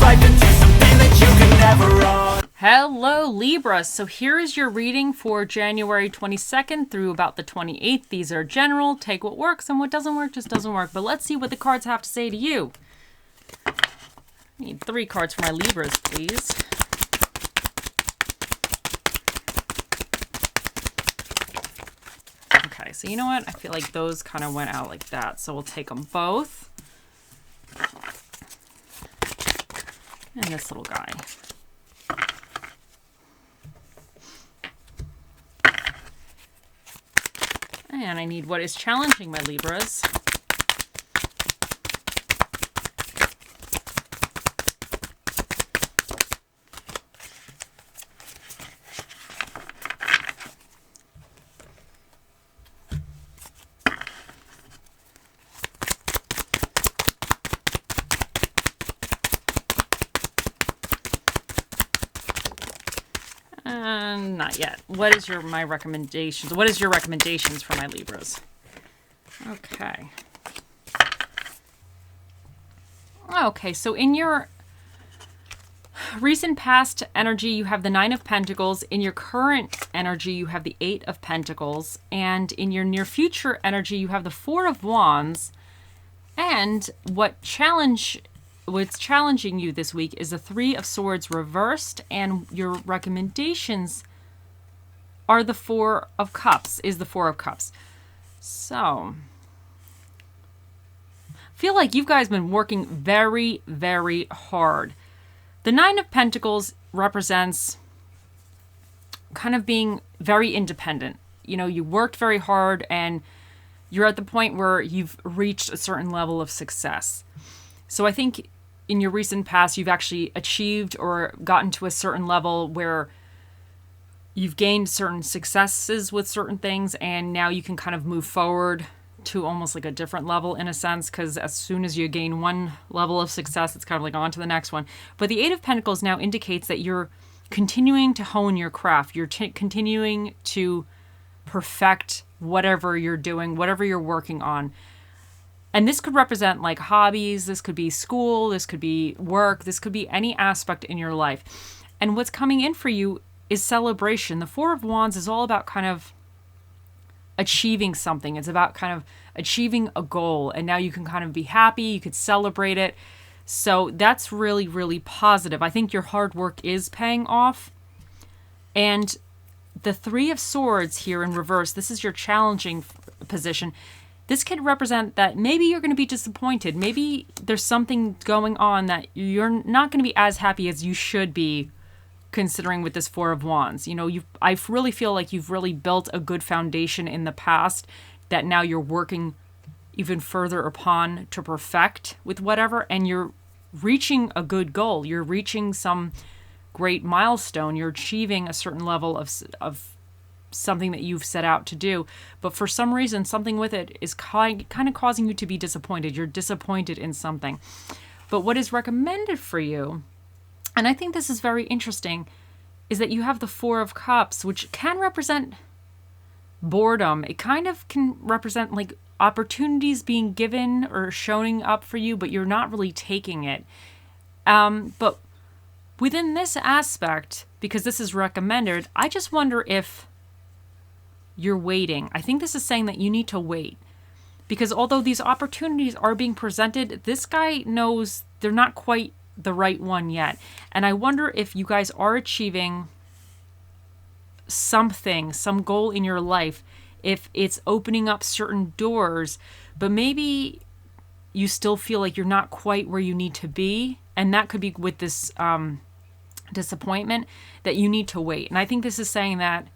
life into something that you can never own. Hello, Libra. So here is your reading for January 22nd through about the 28th. These are general. Take what works, and what doesn't work just doesn't work. But let's see what the cards have to say to you. I need 3 cards for my Libras, please. Okay, so you know what? I feel like those kind of went out like that. So we'll take them both. And this little guy. And I need what is challenging my Libras. Not yet. What is my recommendations? What is your recommendations for my Libras? Okay. Okay, so in your recent past energy, you have the 9 of Pentacles. In your current energy, you have the 8 of Pentacles. And in your near future energy, you have the 4 of Wands. And what's challenging you this week is the 3 of Swords reversed, and your recommendations are the 4 of Cups, is the 4 of Cups. So, I feel like you guys have been working very, very hard. The 9 of Pentacles represents kind of being very independent. You know, you worked very hard and you're at the point where you've reached a certain level of success. So I think in your recent past, you've actually achieved or gotten to a certain level where you've gained certain successes with certain things, and now you can kind of move forward to almost like a different level in a sense, because as soon as you gain one level of success, it's kind of like on to the next one. But the 8 of Pentacles now indicates that you're continuing to hone your craft. You're continuing to perfect whatever you're doing, whatever you're working on. And this could represent like hobbies, this could be school, this could be work, this could be any aspect in your life. And what's coming in for you is celebration. The 4 of Wands is all about kind of achieving something. It's about kind of achieving a goal. And now you can kind of be happy, you could celebrate it. So that's really, really positive. I think your hard work is paying off. And the 3 of Swords here in reverse, this is your challenging position. This could represent that maybe you're going to be disappointed. Maybe there's something going on that you're not going to be as happy as you should be, considering with this 4 of Wands. You know, I really feel like you've really built a good foundation in the past that now you're working even further upon to perfect with whatever, and you're reaching a good goal. You're reaching some great milestone. You're achieving a certain level of something that you've set out to do, but for some reason, something with it is kind of causing you to be disappointed. You're disappointed in something. But what is recommended for you, and I think this is very interesting, is that you have the 4 of Cups, which can represent boredom. It kind of can represent like opportunities being given or showing up for you, but you're not really taking it. But within this aspect, because this is recommended, I just wonder if you're waiting. I think this is saying that you need to wait. Because although these opportunities are being presented, this guy knows they're not quite the right one yet. And I wonder if you guys are achieving something, some goal in your life, if it's opening up certain doors, but maybe you still feel like you're not quite where you need to be. And that could be with this disappointment, that you need to wait. And I think this is saying that,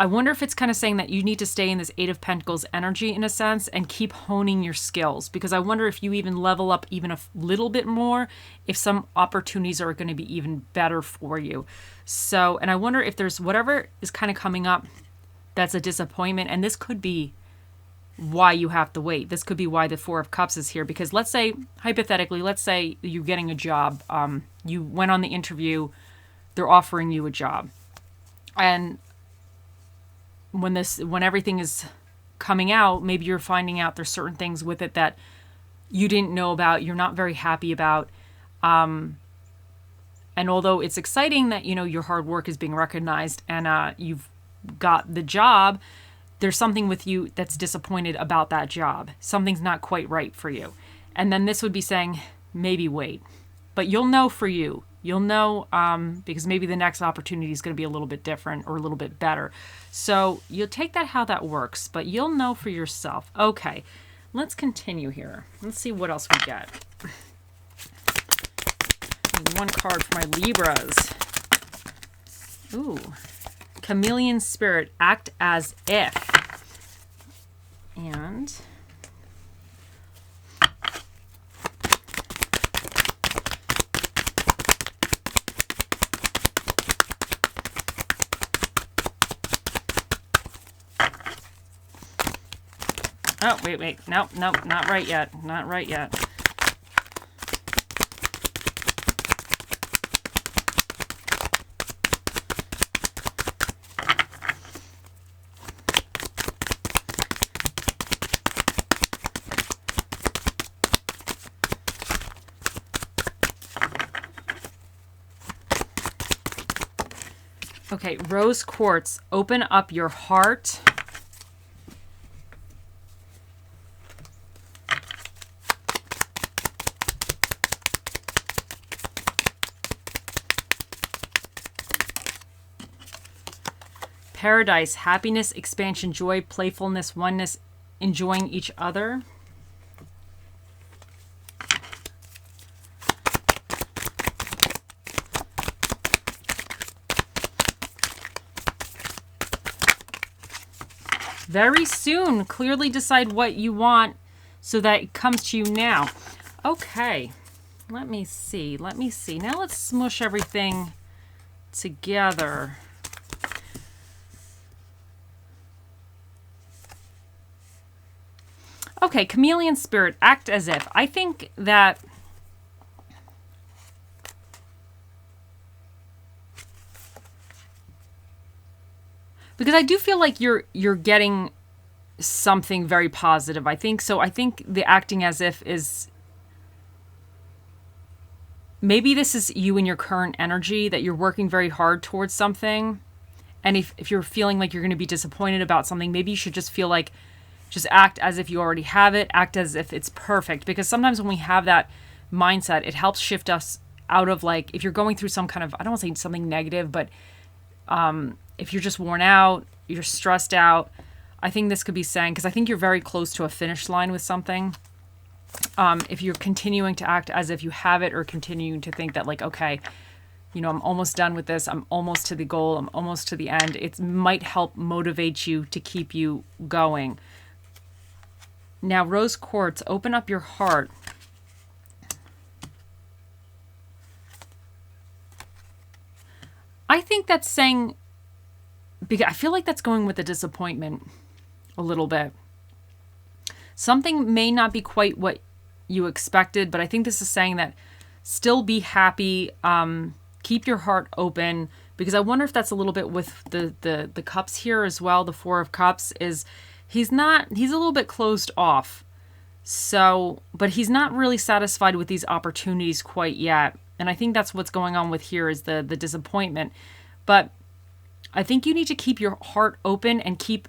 I wonder if it's kind of saying that you need to stay in this 8 of Pentacles energy in a sense and keep honing your skills, because I wonder if you even level up even a little bit more, if some opportunities are going to be even better for you. So, and I wonder if there's whatever is kind of coming up that's a disappointment, and this could be why you have to wait. This could be why the 4 of Cups is here, because let's say, hypothetically, let's say you're getting a job. You went on the interview, they're offering you a job. And when everything is coming out, maybe you're finding out there's certain things with it that you didn't know about, you're not very happy about. And although it's exciting that, your hard work is being recognized and you've got the job, there's something with you that's disappointed about that job. Something's not quite right for you. And then this would be saying, maybe wait. But you'll know for you. You'll know because maybe the next opportunity is going to be a little bit different or a little bit better. So you'll take that how that works, but you'll know for yourself. Okay, let's continue here. Let's see what else we get. One card for my Libras. Ooh. Chameleon Spirit, act as if. And oh, wait. Nope, not right yet. Not right yet. Okay, rose quartz, open up your heart. Paradise, happiness, expansion, joy, playfulness, oneness, enjoying each other. Very soon, clearly decide what you want so that it comes to you now. Okay, let me see. Now let's smush everything together. Okay, Chameleon Spirit, act as if. I think that because I do feel like you're getting something very positive. I think so. I think the acting as if is maybe this is you in your current energy that you're working very hard towards something. And if you're feeling like you're going to be disappointed about something, maybe you should just feel like just act as if you already have it. Act as if it's perfect. Because sometimes when we have that mindset, it helps shift us out of like, if you're going through some kind of, I don't want to say something negative, but if you're just worn out, you're stressed out, I think this could be saying, because I think you're very close to a finish line with something. If you're continuing to act as if you have it or continuing to think that like, okay, I'm almost done with this. I'm almost to the goal. I'm almost to the end. It might help motivate you to keep you going. Now, rose quartz, open up your heart. I think that's saying, because I feel like that's going with the disappointment a little bit. Something may not be quite what you expected, but I think this is saying that still be happy, keep your heart open, because I wonder if that's a little bit with the cups here as well. The Four of Cups is, he's a little bit closed off. So, but he's not really satisfied with these opportunities quite yet. And I think that's what's going on with here is the disappointment. But I think you need to keep your heart open and keep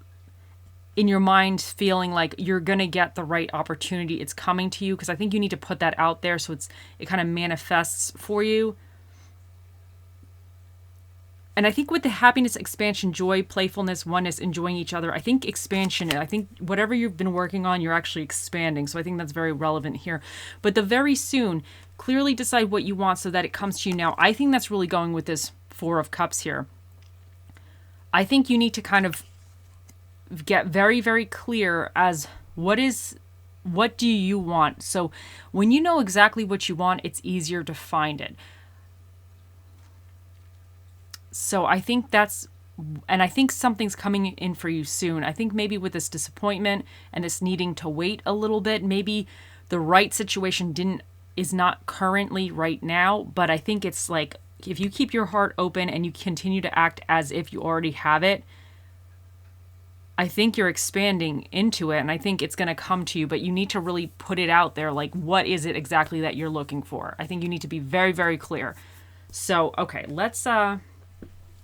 in your mind feeling like you're going to get the right opportunity. It's coming to you, because I think you need to put that out there so it kind of manifests for you. And I think with the happiness, expansion, joy, playfulness, oneness, enjoying each other, I think expansion, I think whatever you've been working on, you're actually expanding. So I think that's very relevant here. But the very soon, clearly decide what you want so that it comes to you now. I think that's really going with this Four of Cups here. I think you need to kind of get very, very clear as what do you want? So when you know exactly what you want, it's easier to find it. So I think and I think something's coming in for you soon. I think maybe with this disappointment and this needing to wait a little bit, maybe the right situation is not currently right now, but I think it's like, if you keep your heart open and you continue to act as if you already have it, I think you're expanding into it, and I think it's going to come to you, but you need to really put it out there. Like, what is it exactly that you're looking for? I think you need to be very, very clear. So, okay, let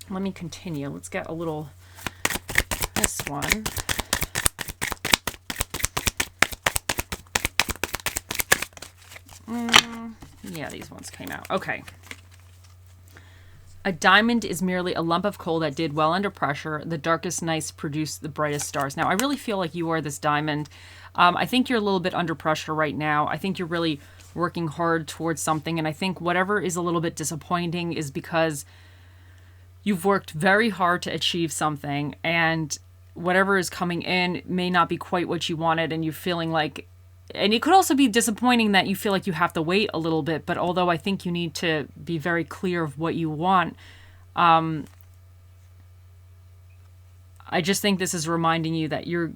me continue. Let's get a little, this one. Yeah, these ones came out. Okay. A diamond is merely a lump of coal that did well under pressure. The darkest nights produce the brightest stars. Now, I really feel like you are this diamond. I think you're a little bit under pressure right now. I think you're really working hard towards something. And I think whatever is a little bit disappointing is because you've worked very hard to achieve something. And whatever is coming in may not be quite what you wanted. And you're feeling like, and it could also be disappointing that you feel like you have to wait a little bit. But although I think you need to be very clear of what you want, I just think this is reminding you that you're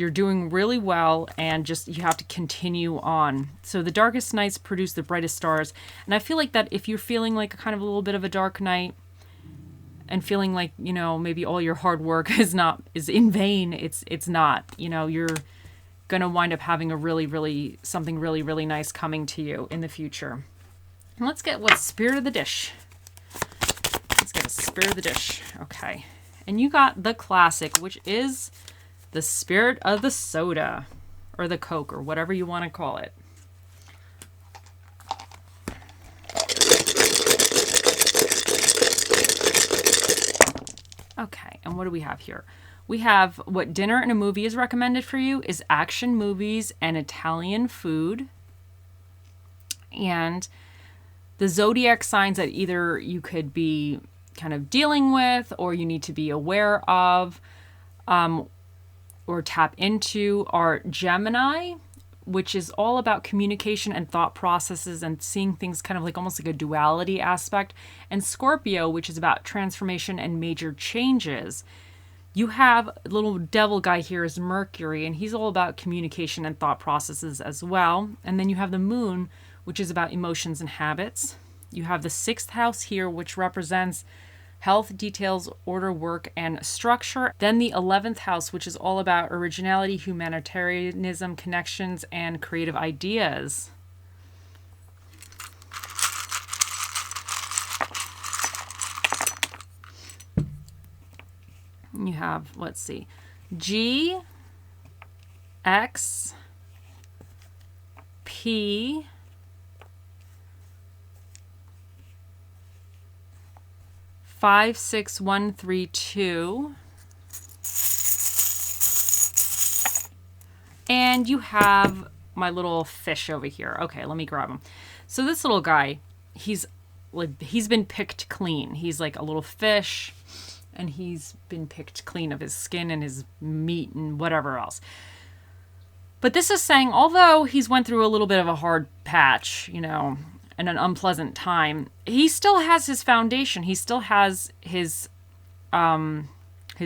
doing really well, and just you have to continue on. So the darkest nights produce the brightest stars. And I feel like that if you're feeling like a kind of a little bit of a dark night and feeling like, you know, maybe all your hard work is in vain, it's not. You know, you're going to wind up having a really something really nice coming to you in the future. And let's get what's spirit of the dish. Let's get a spirit of the dish. Okay. And you got the classic, which is the spirit of the soda or the Coke or whatever you want to call it. Okay. And what do we have here? We have what dinner and a movie is recommended for you is action movies and Italian food. And the zodiac signs that either you could be kind of dealing with or you need to be aware of or tap into are Gemini, which is all about communication and thought processes and seeing things kind of like almost like a duality aspect, and Scorpio, which is about transformation and major changes. You have a little devil guy here is Mercury, and he's all about communication and thought processes as well. And then you have the moon, which is about emotions and habits. You have the 6th house here, which represents health, details, order, work, and structure. Then the 11th house, which is all about originality, humanitarianism, connections, and creative ideas. You have, let's see, G, X, P, five, 6, 1, 3, 2. And you have my little fish over here. Okay, let me grab him. So this little guy, he's been picked clean. He's like a little fish, and he's been picked clean of his skin and his meat and whatever else. But this is saying, although he's went through a little bit of a hard patch, you know, and an unpleasant time, he still has his foundation. He still has his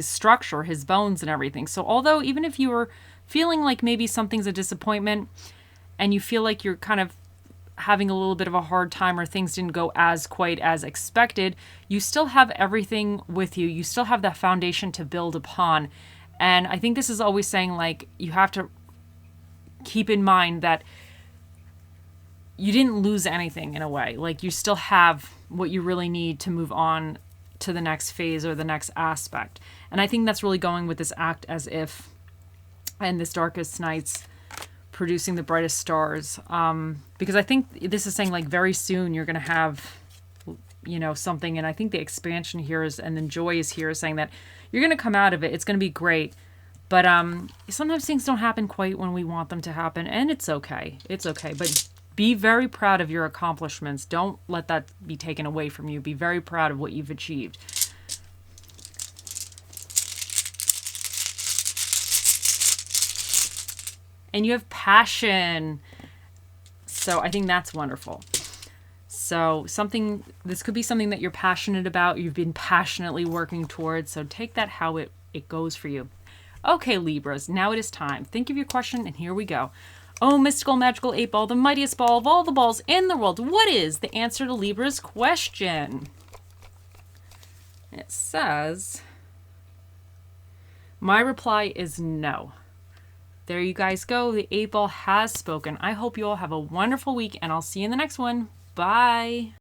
structure, his bones and everything. So although even if you were feeling like maybe something's a disappointment and you feel like you're kind of having a little bit of a hard time or things didn't go as quite as expected, you still have everything with you. You still have that foundation to build upon. And I think this is always saying, like, you have to keep in mind that you didn't lose anything in a way. Like, you still have what you really need to move on to the next phase or the next aspect. And I think that's really going with this act as if, and this darkest nights producing the brightest stars, because I think this is saying like very soon you're going to have, you know, something. And I think the expansion here is, and then joy is here, is saying that you're going to come out of it. It's going to be great. But sometimes things don't happen quite when we want them to happen, and it's okay. It's okay. But be very proud of your accomplishments. Don't let that be taken away from you. Be very proud of what you've achieved. And you have passion. So I think that's wonderful. So this could be something that you're passionate about. You've been passionately working towards. So take that how it goes for you. Okay, Libras, now it is time. Think of your question, and here we go. Oh, mystical, magical 8-ball, the mightiest ball of all the balls in the world. What is the answer to Libra's question? It says, My reply is no. There you guys go. The 8 Ball has spoken. I hope you all have a wonderful week, and I'll see you in the next one. Bye.